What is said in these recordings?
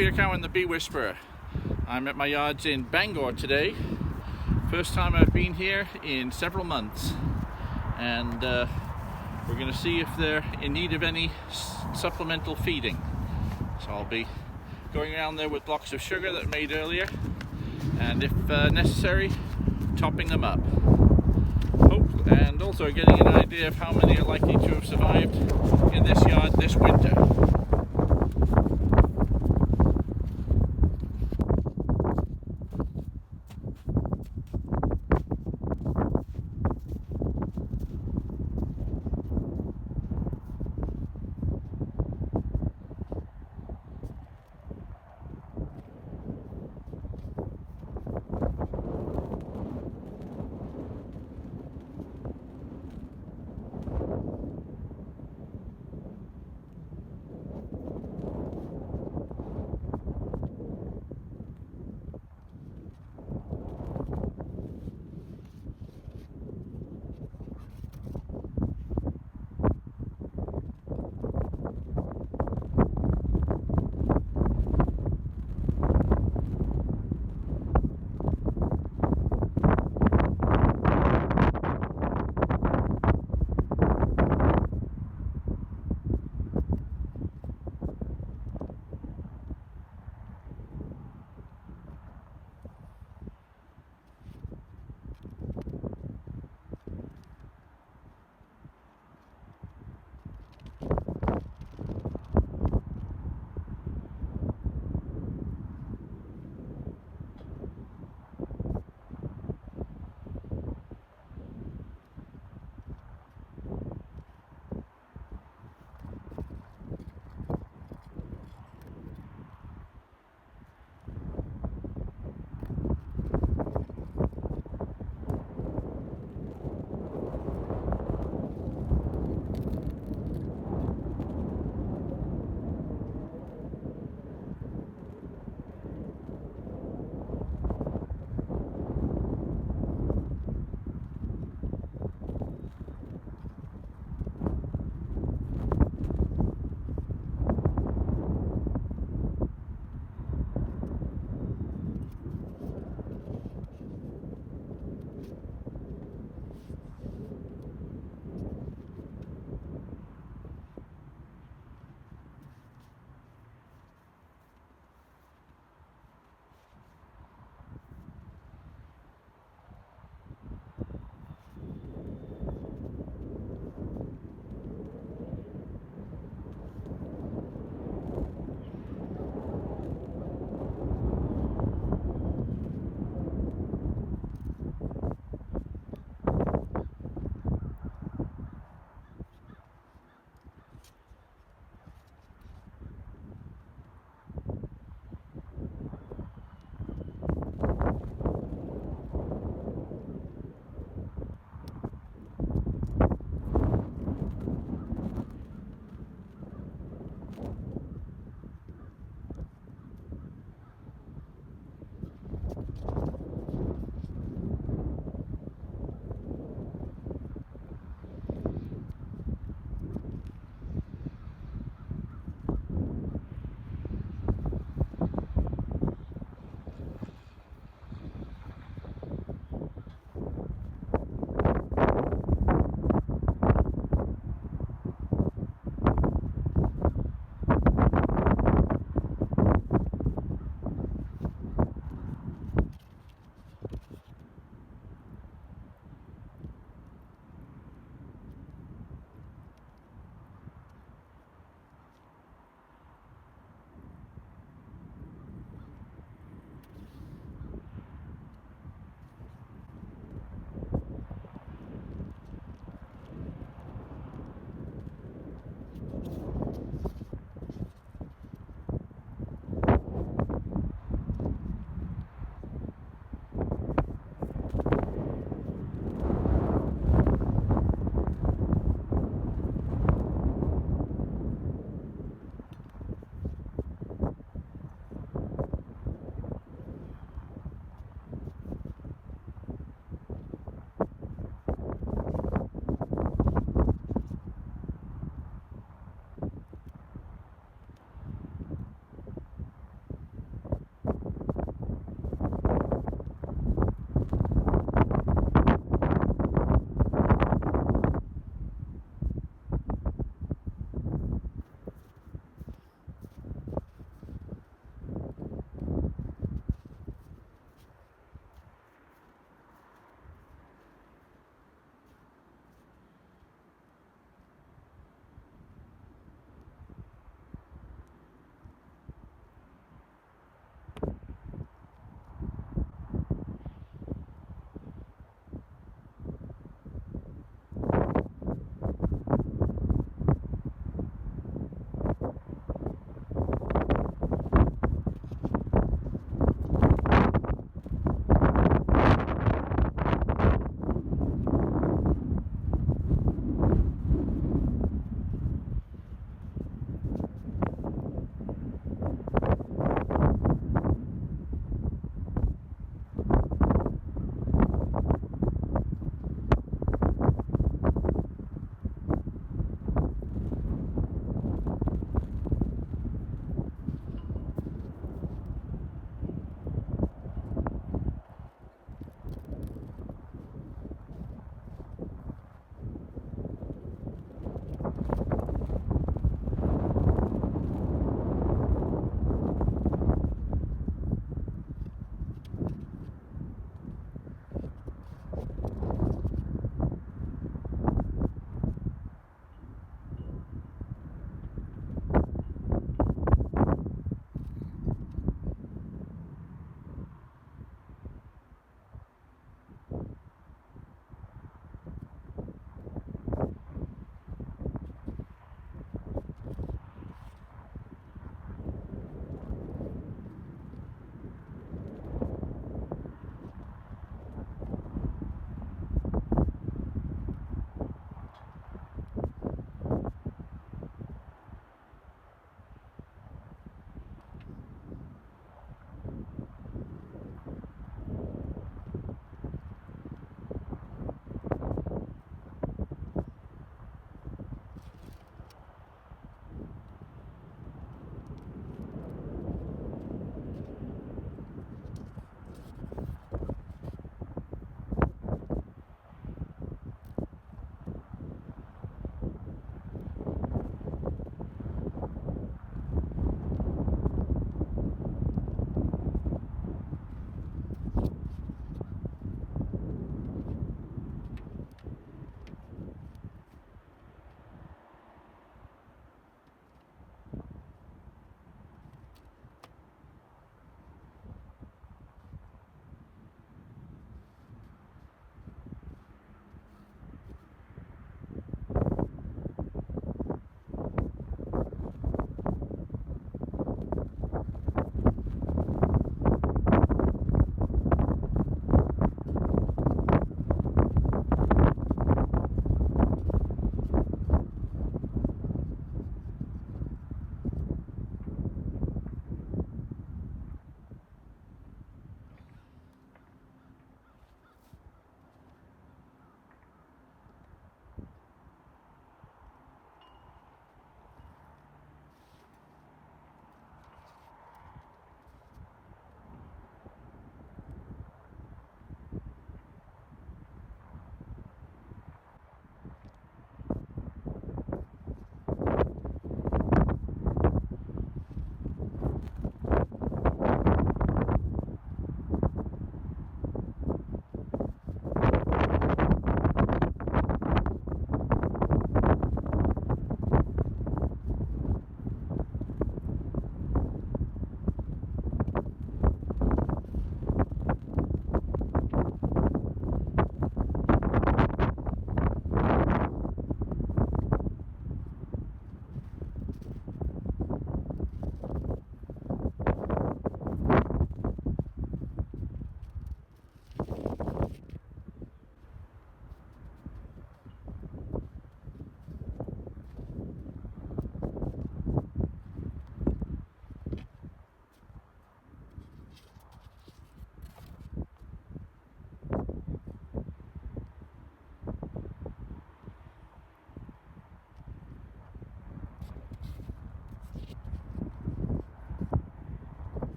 Peter Cowan, the Bee Whisperer. I'm at my yards in Bangor today. First time I've been here in several months, and we're going to see if they're in need of any supplemental feeding. So I'll be going around there with blocks of sugar that I made earlier, and if necessary, topping them up. And also getting an idea of how many are likely to have survived in this yard this winter.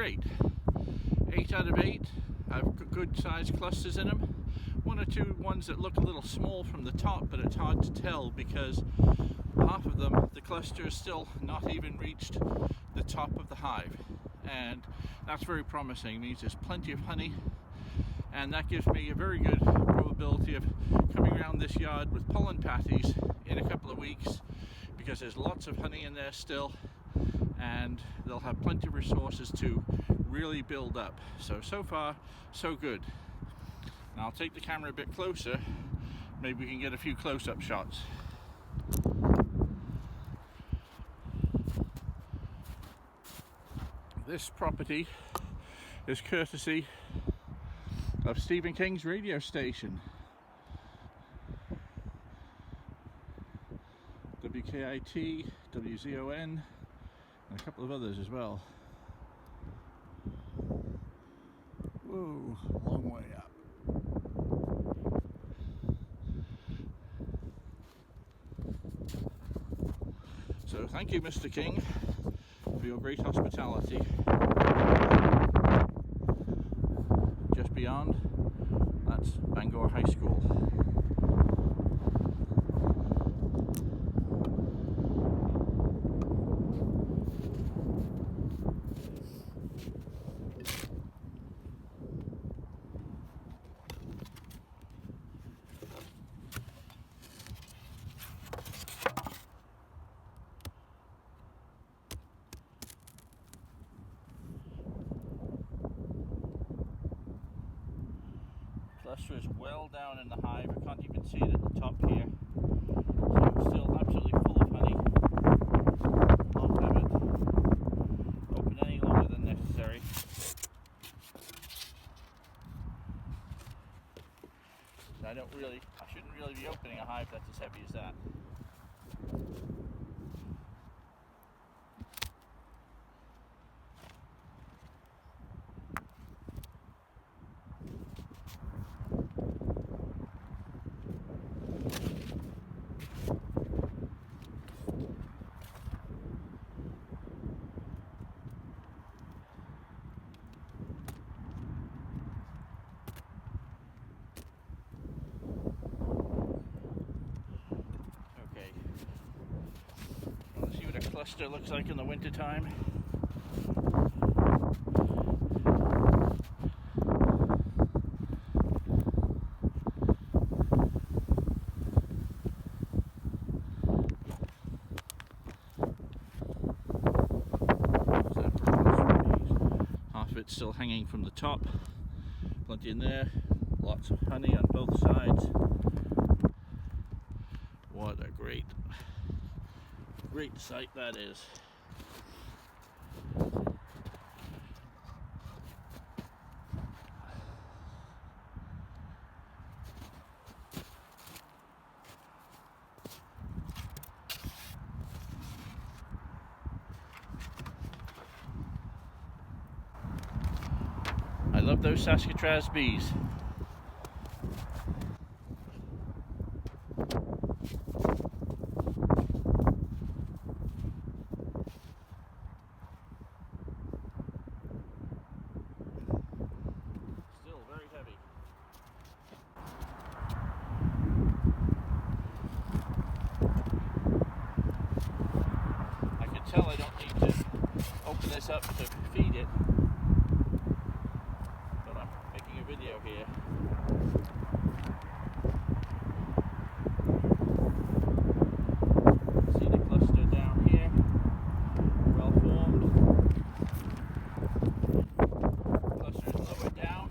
great. 8 out of 8 have good sized clusters in them. 1 or 2 ones that look a little small from the top, but it's hard to tell because half of them, the cluster has still not even reached the top of the hive, and that's very promising. It means there's plenty of honey, and that gives me a very good probability of coming around this yard with pollen patties in a couple of weeks, because there's lots of honey in there still, and they'll have plenty of resources to really build up. So far so good. Now I'll take the camera a bit closer, maybe we can get a few close-up shots. This property is courtesy of Stephen King's radio station, WKIT, WZON, and a couple of others as well. Whoa, long way up. So thank you, Mr. King, for your great hospitality. Just beyond, that's Bangor High School. Cluster is well down in the hive. I can't even see it at the top here. So it's still absolutely full of honey. I'll have it open any longer than necessary. I shouldn't really be opening a hive that's as heavy as that. Cluster looks like in the winter time. Half of it's still hanging from the top. Plenty in there. Lots of honey on both sides. What a great sight that is. I love those Saskatraz bees. I don't need to open this up to feed it, but I'm making a video here. See the cluster down here, well formed. Cluster is lower down.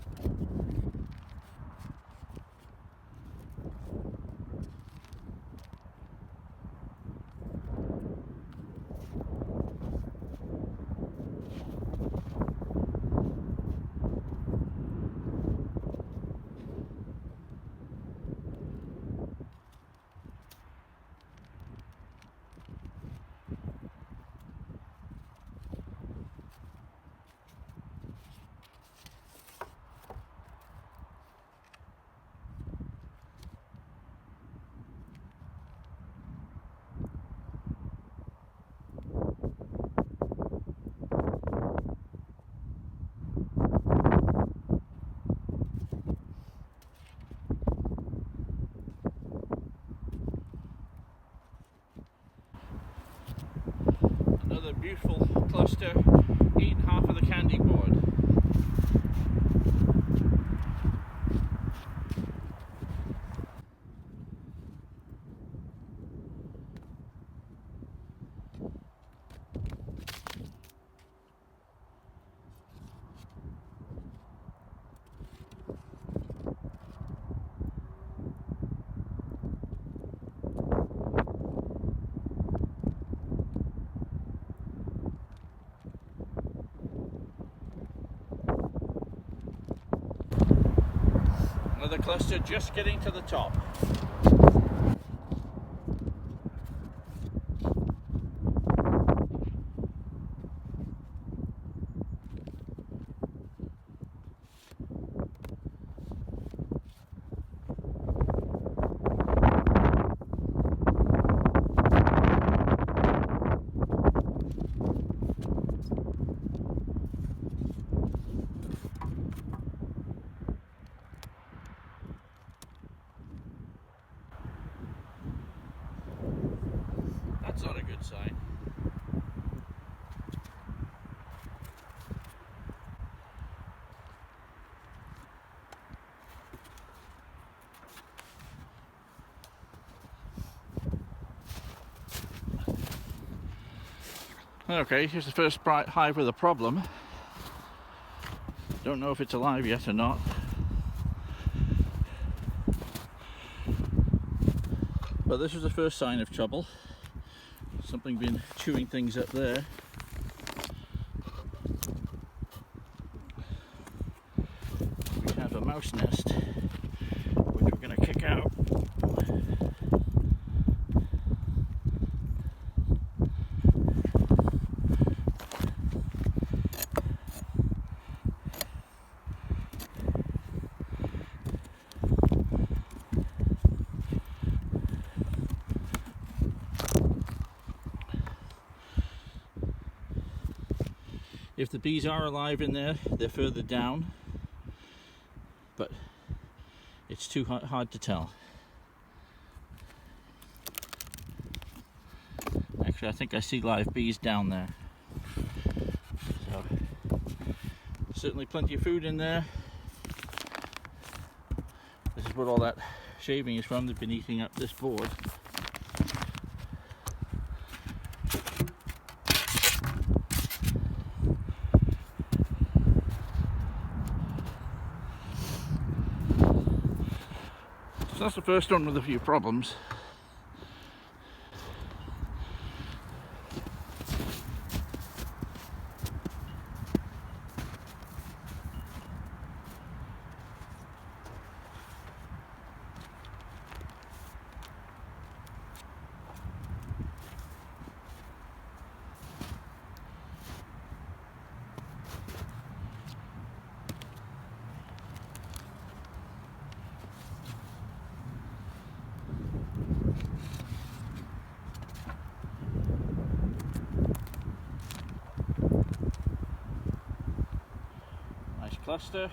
Another cluster just getting to the top. That's not a good sign. Okay, here's the first hive with a problem. Don't know if it's alive yet or not. But this was the first sign of trouble. Something been chewing things up there. We have a mouse nest, which we're going to kick out. If the bees are alive in there, they're further down, but it's too hard to tell. Actually, I think I see live bees down there. So, certainly plenty of food in there. This is what all that shaving is from. They've been eating up this board. So that's the first one with a few problems. Cluster.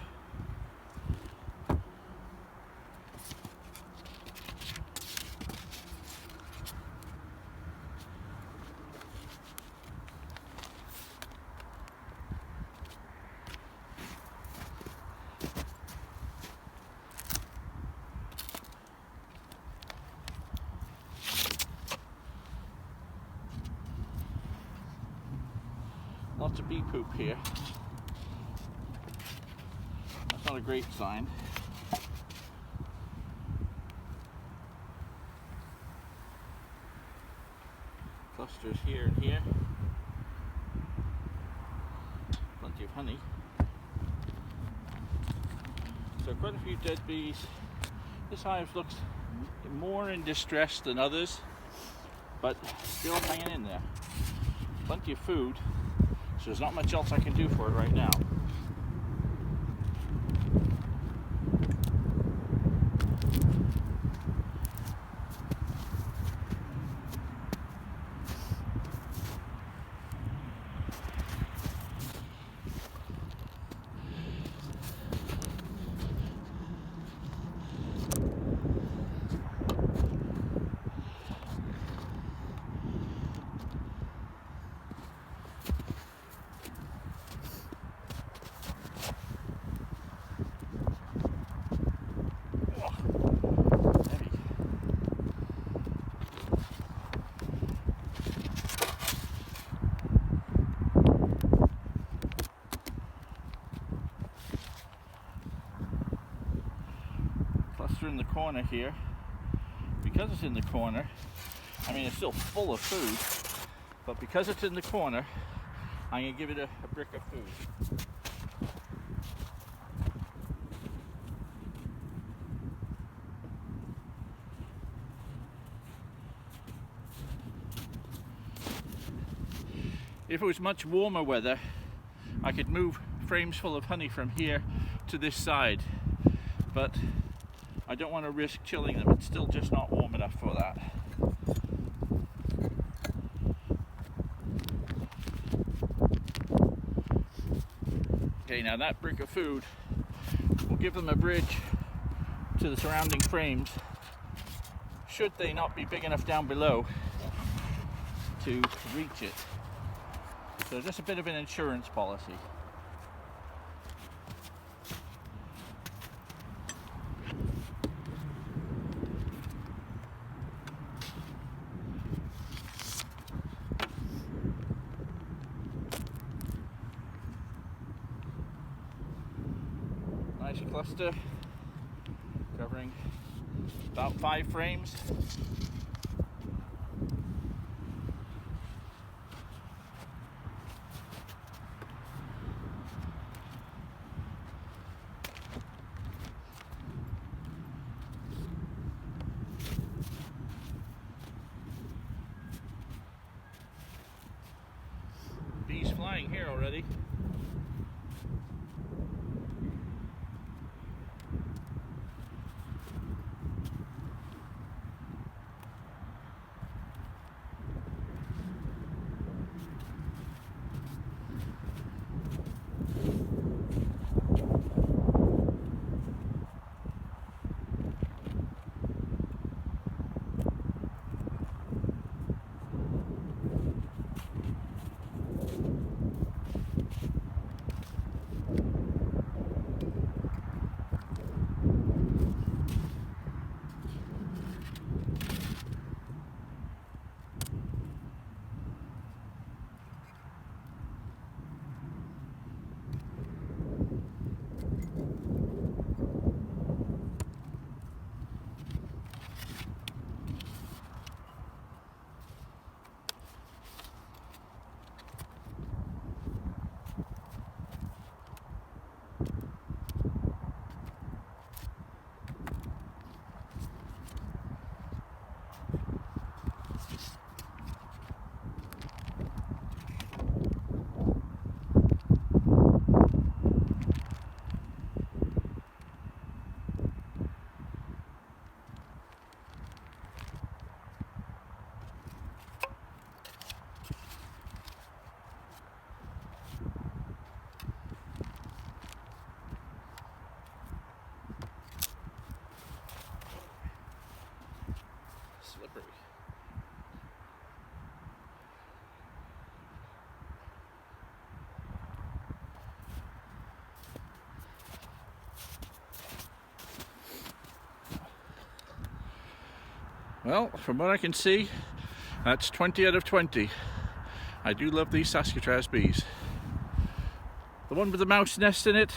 Lots of bee poop here. Not a great sign. Clusters here and here. Plenty of honey. So quite a few dead bees. This hive looks more in distress than others, but still hanging in there. Plenty of food, so there's not much else I can do for it right now. In the corner here, because it's in the corner, I mean it's still full of food, but because it's in the corner, I'm going to give it a brick of food. If it was much warmer weather, I could move frames full of honey from here to this side, but I don't want to risk chilling them. It's still just not warm enough for that. Okay, now that brick of food will give them a bridge to the surrounding frames, should they not be big enough down below to reach it. So just a bit of an insurance policy. Nice cluster covering about 5 frames. Bees flying here already. Slippery. Well, from what I can see, that's 20 out of 20. I do love these Saskatraz bees. The one with the mouse nest in it,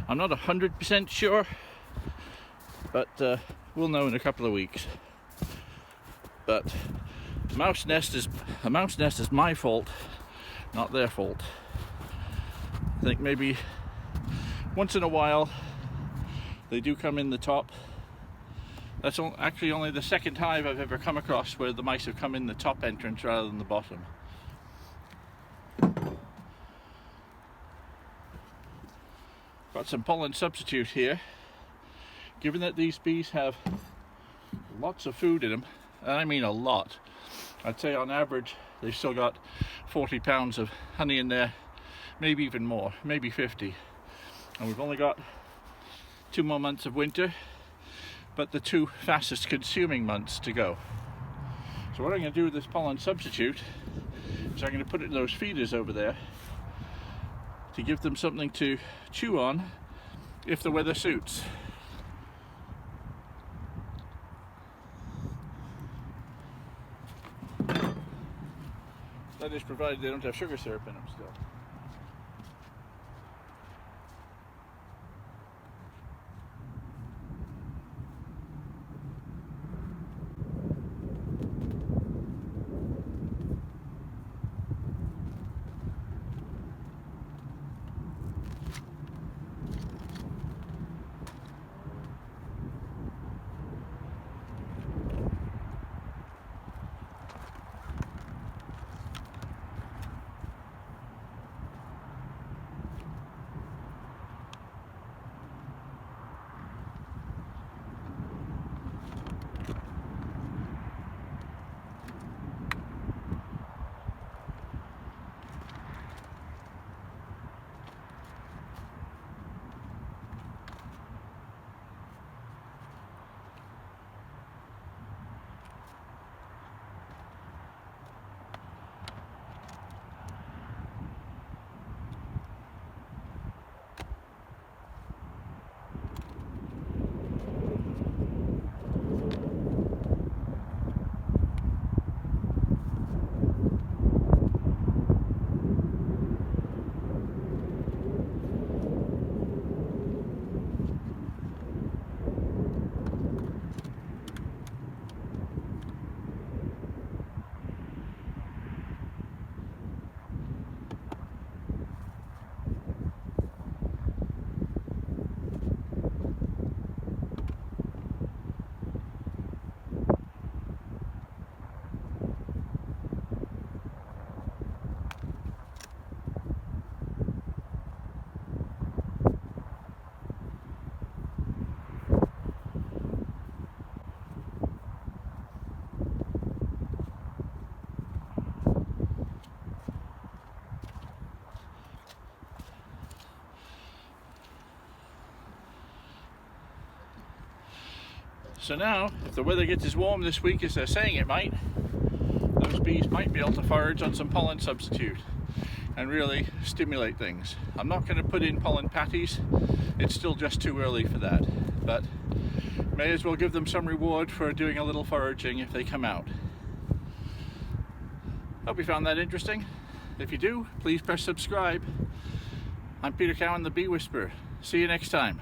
I'm not 100% sure, but we'll know in a couple of weeks. But a mouse nest is my fault, not their fault. I think maybe once in a while they do come in the top. That's actually only the second hive I've ever come across where the mice have come in the top entrance rather than the bottom. Got some pollen substitute here. Given that these bees have lots of food in them, and I mean a lot, I'd say on average they've still got 40 pounds of honey in there, maybe even more, maybe 50. And we've only got 2 more months of winter, but the 2 fastest consuming months to go. So what I'm going to do with this pollen substitute is I'm going to put it in those feeders over there to give them something to chew on if the weather suits. That is provided they don't have sugar syrup in them still. So now, if the weather gets as warm this week as they're saying it might, those bees might be able to forage on some pollen substitute and really stimulate things. I'm not going to put in pollen patties, it's still just too early for that, but may as well give them some reward for doing a little foraging if they come out. Hope you found that interesting. If you do, please press subscribe. I'm Peter Cowan, the Bee Whisperer. See you next time.